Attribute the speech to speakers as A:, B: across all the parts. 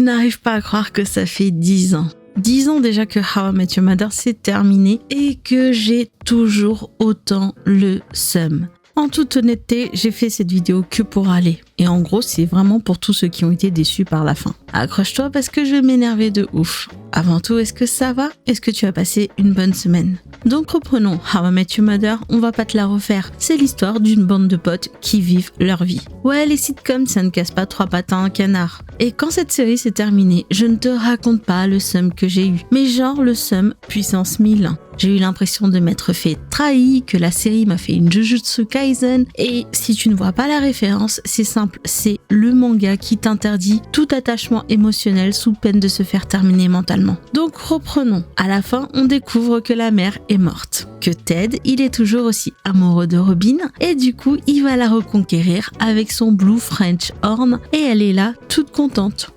A: Je n'arrive pas à croire que ça fait 10 ans. 10 ans déjà que How I Met Your Mother s'est terminé et que j'ai toujours autant le seum. En toute honnêteté, j'ai fait cette vidéo que pour râler. Et en gros, c'est vraiment pour tous ceux qui ont été déçus par la fin. Accroche-toi parce que je vais m'énerver de ouf. Avant tout, est-ce que ça va? Est-ce que tu as passé une bonne semaine? Donc reprenons How I Met Your Mother, on va pas te la refaire. C'est l'histoire d'une bande de potes qui vivent leur vie. Ouais, les sitcoms, ça ne casse pas 3 pattes à un canard. Et quand cette série s'est terminée, je ne te raconte pas le seum que j'ai eu. Mais genre le seum puissance 1000. J'ai eu l'impression de m'être fait trahir, que la série m'a fait une Jujutsu Kaisen. Et si tu ne vois pas la référence, c'est simple, c'est le manga qui t'interdit tout attachement émotionnel sous peine de se faire terminer mentalement. Donc reprenons. À la fin, on découvre que la mère est morte. Que Ted, il est toujours aussi amoureux de Robin et du coup, il va la reconquérir avec son Blue French Horn et elle est là toute contente.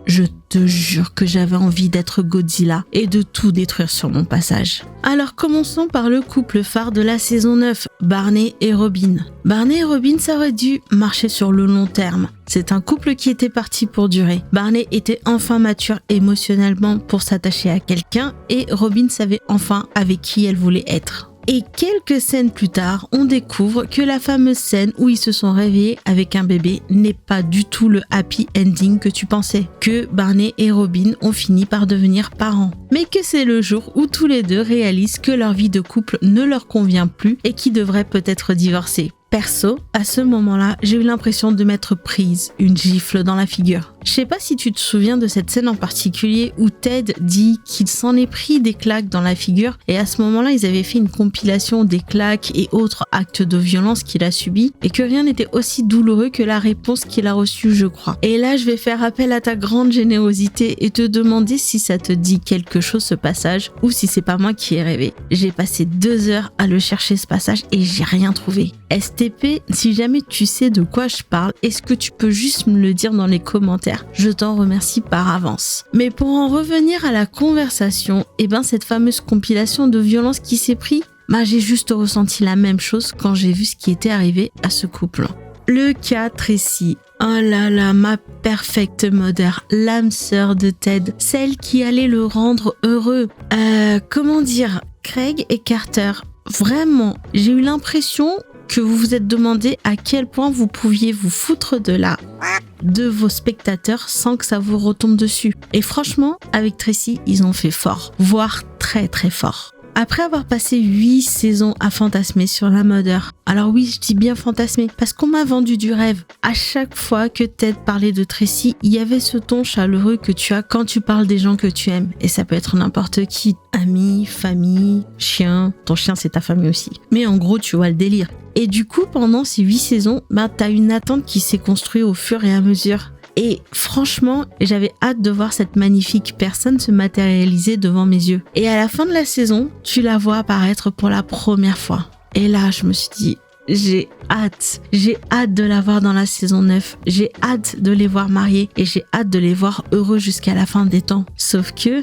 A: Je te jure que j'avais envie d'être Godzilla et de tout détruire sur mon passage. Alors commençons par le couple phare de la saison 9, Barney et Robin. Barney et Robin, ça aurait dû marcher sur le long terme. C'est un couple qui était parti pour durer. Barney était enfin mature émotionnellement pour s'attacher à quelqu'un et Robin savait enfin avec qui elle voulait être. Et quelques scènes plus tard, on découvre que la fameuse scène où ils se sont réveillés avec un bébé n'est pas du tout le happy ending que tu pensais. Que Barney et Robin ont fini par devenir parents. Mais que c'est le jour où tous les deux réalisent que leur vie de couple ne leur convient plus et qu'ils devraient peut-être divorcer. Perso, à ce moment-là, j'ai eu l'impression de m'être prise une gifle dans la figure. Je sais pas si tu te souviens de cette scène en particulier où Ted dit qu'il s'en est pris des claques dans la figure et à ce moment-là, ils avaient fait une compilation des claques et autres actes de violence qu'il a subis et que rien n'était aussi douloureux que la réponse qu'il a reçue, je crois. Et là, je vais faire appel à ta grande générosité et te demander si ça te dit quelque chose ce passage ou si c'est pas moi qui ai rêvé. J'ai passé 2 heures à le chercher ce passage et j'ai rien trouvé. STP, si jamais tu sais de quoi je parle, est-ce que tu peux juste me le dire dans les commentaires? Je t'en remercie par avance. Mais pour en revenir à la conversation, cette fameuse compilation de violence qui s'est pris, j'ai juste ressenti la même chose quand j'ai vu ce qui était arrivé à ce couple. Le cas Tracy. Oh là là, ma perfect mother, l'âme sœur de Ted, celle qui allait le rendre heureux. Craig et Carter. Vraiment, j'ai eu l'impression que vous vous êtes demandé à quel point vous pouviez vous foutre de vos spectateurs sans que ça vous retombe dessus. Et franchement, avec Tracy, ils ont fait fort, voire très très fort. Après avoir passé 8 saisons à fantasmer sur la mother, alors oui, je dis bien fantasmer, parce qu'on m'a vendu du rêve. À chaque fois que Ted parlait de Tracy, il y avait ce ton chaleureux que tu as quand tu parles des gens que tu aimes. Et ça peut être n'importe qui, amis, famille, chien. Ton chien, c'est ta famille aussi. Mais en gros, tu vois le délire. Et du coup, pendant ces 8 saisons, t'as une attente qui s'est construite au fur et à mesure. Et franchement, j'avais hâte de voir cette magnifique personne se matérialiser devant mes yeux. Et à la fin de la saison, tu la vois apparaître pour la première fois. Et là, je me suis dit, j'ai hâte de la voir dans la saison 9, j'ai hâte de les voir mariés et j'ai hâte de les voir heureux jusqu'à la fin des temps. Sauf que...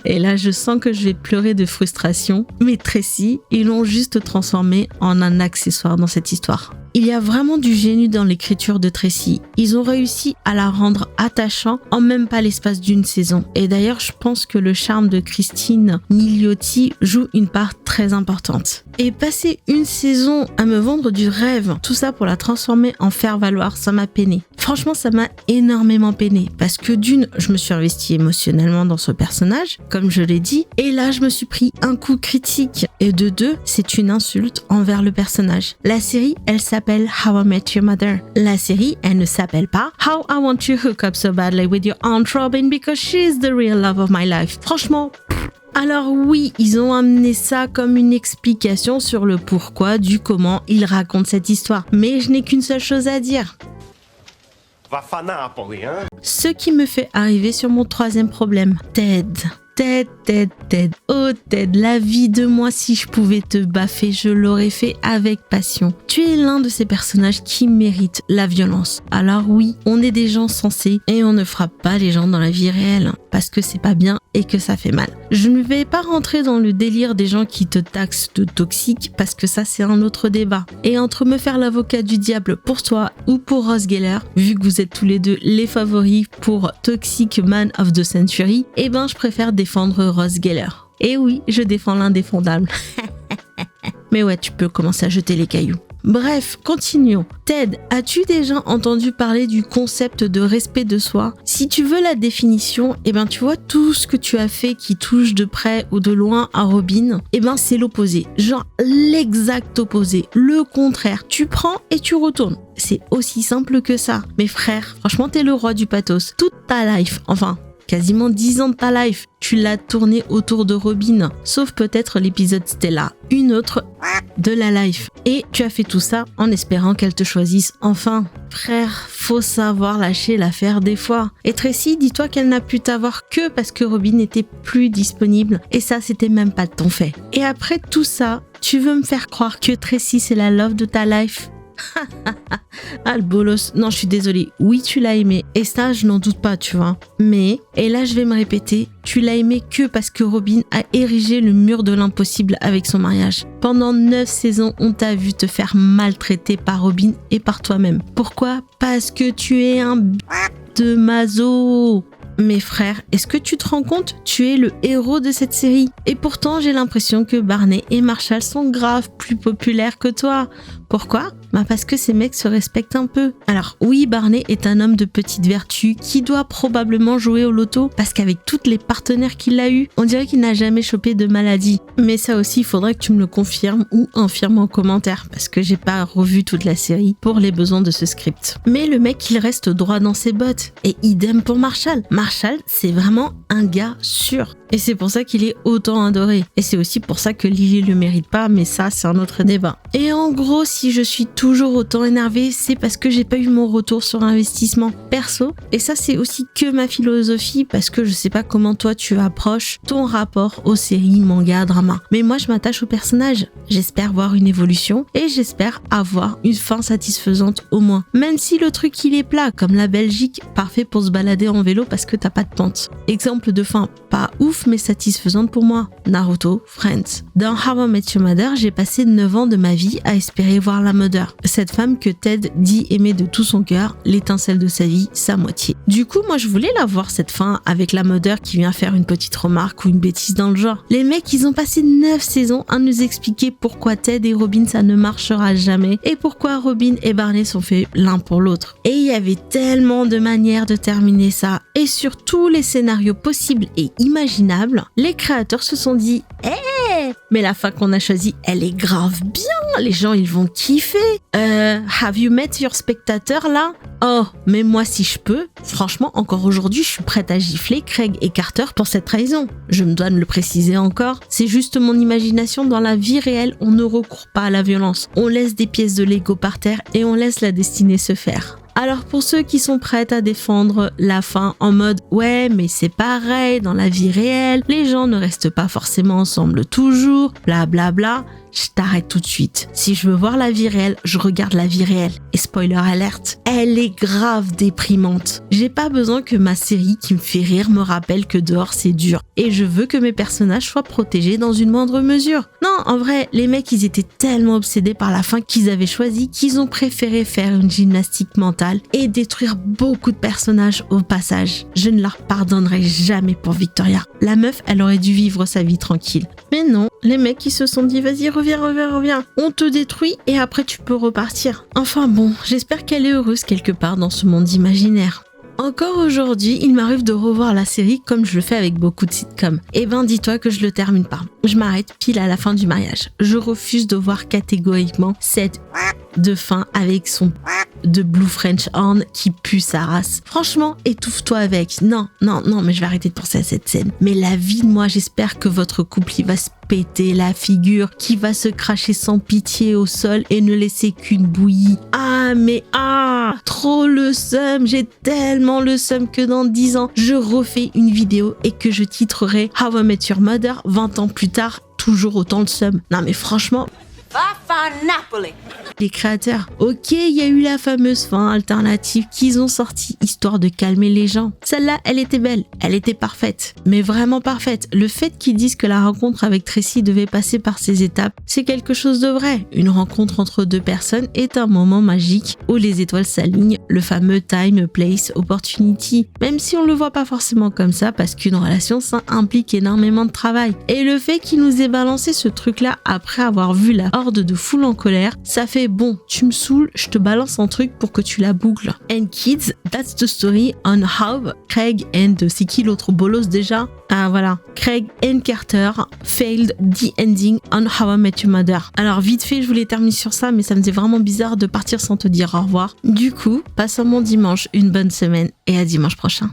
A: Et là, je sens que je vais pleurer de frustration. Mais Tracy, ils l'ont juste transformé en un accessoire dans cette histoire. Il y a vraiment du génie dans l'écriture de Tracy. Ils ont réussi à la rendre attachante en même pas l'espace d'une saison. Et d'ailleurs, je pense que le charme de Christine Milioti joue une part très importante. Et passer une saison à me vendre du rêve, tout ça pour la transformer en faire-valoir, ça m'a peiné. Franchement, ça m'a énormément peiné. Parce que d'une, je me suis investie émotionnellement dans ce personnage, comme je l'ai dit. Et là, je me suis pris un coup critique. Et de deux, c'est une insulte envers le personnage. La série, elle s'appelle How I Met Your Mother. La série, elle ne s'appelle pas How I Want to Hook Up So Badly With Your Aunt Robin Because She's the Real Love of My Life. Franchement, alors oui, ils ont amené ça comme une explication sur le pourquoi du comment ils racontent cette histoire. Mais je n'ai qu'une seule chose à dire. Ce qui me fait arriver sur mon troisième problème. Ted. Ted. Oh Ted, la vie de moi, si je pouvais te baffer, je l'aurais fait avec passion. Tu es l'un de ces personnages qui méritent la violence. Alors oui, on est des gens sensés et on ne frappe pas les gens dans la vie réelle parce que c'est pas bien et que ça fait mal. Je ne vais pas rentrer dans le délire des gens qui te taxent de toxique parce que ça c'est un autre débat. Et entre me faire l'avocat du diable pour toi ou pour Ross Geller, vu que vous êtes tous les deux les favoris pour Toxic Man of the Century, eh ben je préfère défendre Ross Geller. Et oui, je défends l'indéfendable. Mais ouais, tu peux commencer à jeter les cailloux. Bref, continuons. Ted, as-tu déjà entendu parler du concept de respect de soi ? Si tu veux la définition, eh ben tu vois tout ce que tu as fait qui touche de près ou de loin à Robin, eh ben c'est l'opposé. Genre l'exact opposé, le contraire. Tu prends et tu retournes. C'est aussi simple que ça. Mes frères, franchement t'es le roi du pathos. Toute ta life, enfin quasiment 10 ans de ta life, tu l'as tourné autour de Robin, sauf peut-être l'épisode Stella, une autre de la life. Et tu as fait tout ça en espérant qu'elle te choisisse enfin. Frère, faut savoir lâcher l'affaire des fois. Et Tracy, dis-toi qu'elle n'a pu t'avoir que parce que Robin n'était plus disponible, et ça c'était même pas de ton fait. Et après tout ça, tu veux me faire croire que Tracy c'est la love de ta life ? Ah le bolos, non je suis désolée, oui tu l'as aimé et ça je n'en doute pas tu vois, mais, et là je vais me répéter, tu l'as aimé que parce que Robin a érigé le mur de l'impossible avec son mariage. Pendant 9 saisons on t'a vu te faire maltraiter par Robin et par toi-même. Pourquoi ? Parce que tu es un de maso. Mes frères, est-ce que tu te rends compte ? Tu es le héros de cette série. Et pourtant, j'ai l'impression que Barney et Marshall sont grave plus populaires que toi. Pourquoi ? Parce que ces mecs se respectent un peu. Alors oui, Barney est un homme de petite vertu qui doit probablement jouer au loto parce qu'avec toutes les partenaires qu'il a eu, on dirait qu'il n'a jamais chopé de maladie. Mais ça aussi, il faudrait que tu me le confirmes ou infirmes en commentaire parce que j'ai pas revu toute la série pour les besoins de ce script. Mais le mec, il reste droit dans ses bottes. Et idem pour Marshall. Marshall, c'est vraiment un gars sûr. Et c'est pour ça qu'il est autant adoré. Et c'est aussi pour ça que Lily le mérite pas, mais ça, c'est un autre débat. Et en gros, si je suis toujours autant énervée, c'est parce que j'ai pas eu mon retour sur investissement perso. Et ça, c'est aussi que ma philosophie, parce que je sais pas comment toi tu approches ton rapport aux séries, manga, drama. Mais moi, je m'attache aux personnages. J'espère voir une évolution et j'espère avoir une fin satisfaisante au moins. Même si le truc il est plat, comme la Belgique, parfait pour se balader en vélo parce que t'as pas de pente. Exemple de fin pas ouf mais satisfaisante pour moi. Naruto, Friends. Dans How I Met Your Mother, j'ai passé 9 ans de ma vie à espérer voir la Mother. Cette femme que Ted dit aimer de tout son cœur, l'étincelle de sa vie, sa moitié. Du coup, moi je voulais la voir cette fin avec la Mother qui vient faire une petite remarque ou une bêtise dans le genre. Les mecs, ils ont passé 9 saisons à nous expliquer pourquoi Ted et Robin ça ne marchera jamais et pourquoi Robin et Barney sont faits l'un pour l'autre. Et il y avait tellement de manières de terminer ça et sur tous les scénarios possibles et imaginables, les créateurs se sont dit mais la fin qu'on a choisie, elle est grave bien, les gens ils vont kiffer. Have you met your spectateur là ? Oh, mais moi si je peux, franchement encore aujourd'hui je suis prête à gifler Craig et Carter pour cette trahison. Je me dois de le préciser encore, c'est juste mon imagination, dans la vie réelle on ne recourt pas à la violence. On laisse des pièces de Lego par terre et on laisse la destinée se faire. Alors pour ceux qui sont prêts à défendre la fin en mode « Ouais, mais c'est pareil, dans la vie réelle, les gens ne restent pas forcément ensemble toujours, blablabla bla, », je t'arrête tout de suite. Si je veux voir la vie réelle, je regarde la vie réelle. Et spoiler alerte, elle est grave déprimante. J'ai pas besoin que ma série qui me fait rire me rappelle que dehors c'est dur. Et je veux que mes personnages soient protégés dans une moindre mesure. Non, en vrai, les mecs ils étaient tellement obsédés par la fin qu'ils avaient choisi qu'ils ont préféré faire une gymnastique mentale et détruire beaucoup de personnages au passage. Je ne leur pardonnerai jamais pour Victoria. La meuf, elle aurait dû vivre sa vie tranquille. Mais non, les mecs ils se sont dit vas-y reviens, on te détruit et après tu peux repartir. Enfin bon, j'espère qu'elle est heureuse quelque part dans ce monde imaginaire. Encore aujourd'hui, il m'arrive de revoir la série comme je le fais avec beaucoup de sitcoms. Et ben dis-toi que je le termine pas. Je m'arrête pile à la fin du mariage. Je refuse de voir catégoriquement cette de fin avec son de Blue French Horn qui pue sa race. Franchement, étouffe-toi avec. Non, mais je vais arrêter de penser à cette scène. Mais la vie de moi, j'espère que votre couple, il va se péter la figure, qui va se cracher sans pitié au sol et ne laisser qu'une bouillie. Trop le seum, j'ai tellement le seum que dans 10 ans, je refais une vidéo et que je titrerai How I Met Your Mother 20 ans plus tard, toujours autant le seum. Non mais franchement... Les créateurs, ok, il y a eu la fameuse fin alternative qu'ils ont sortie histoire de calmer les gens. Celle-là, elle était belle, elle était parfaite, mais vraiment parfaite. Le fait qu'ils disent que la rencontre avec Tracy devait passer par ces étapes, c'est quelque chose de vrai. Une rencontre entre deux personnes est un moment magique où les étoiles s'alignent, le fameux time, place, opportunity. Même si on le voit pas forcément comme ça, parce qu'une relation, ça implique énormément de travail. Et le fait qu'il nous ait balancé ce truc-là après avoir vu la horde de foule en colère, ça fait bon, tu me saoules, je te balance un truc pour que tu la boucles. And kids, that's the story on how Craig and c'est qui l'autre bolos déjà? Craig and Carter failed the ending on How I Met Your Mother. Alors vite fait, je voulais terminer sur ça, mais ça me faisait vraiment bizarre de partir sans te dire au revoir. Du coup, passe un bon dimanche, une bonne semaine et à dimanche prochain.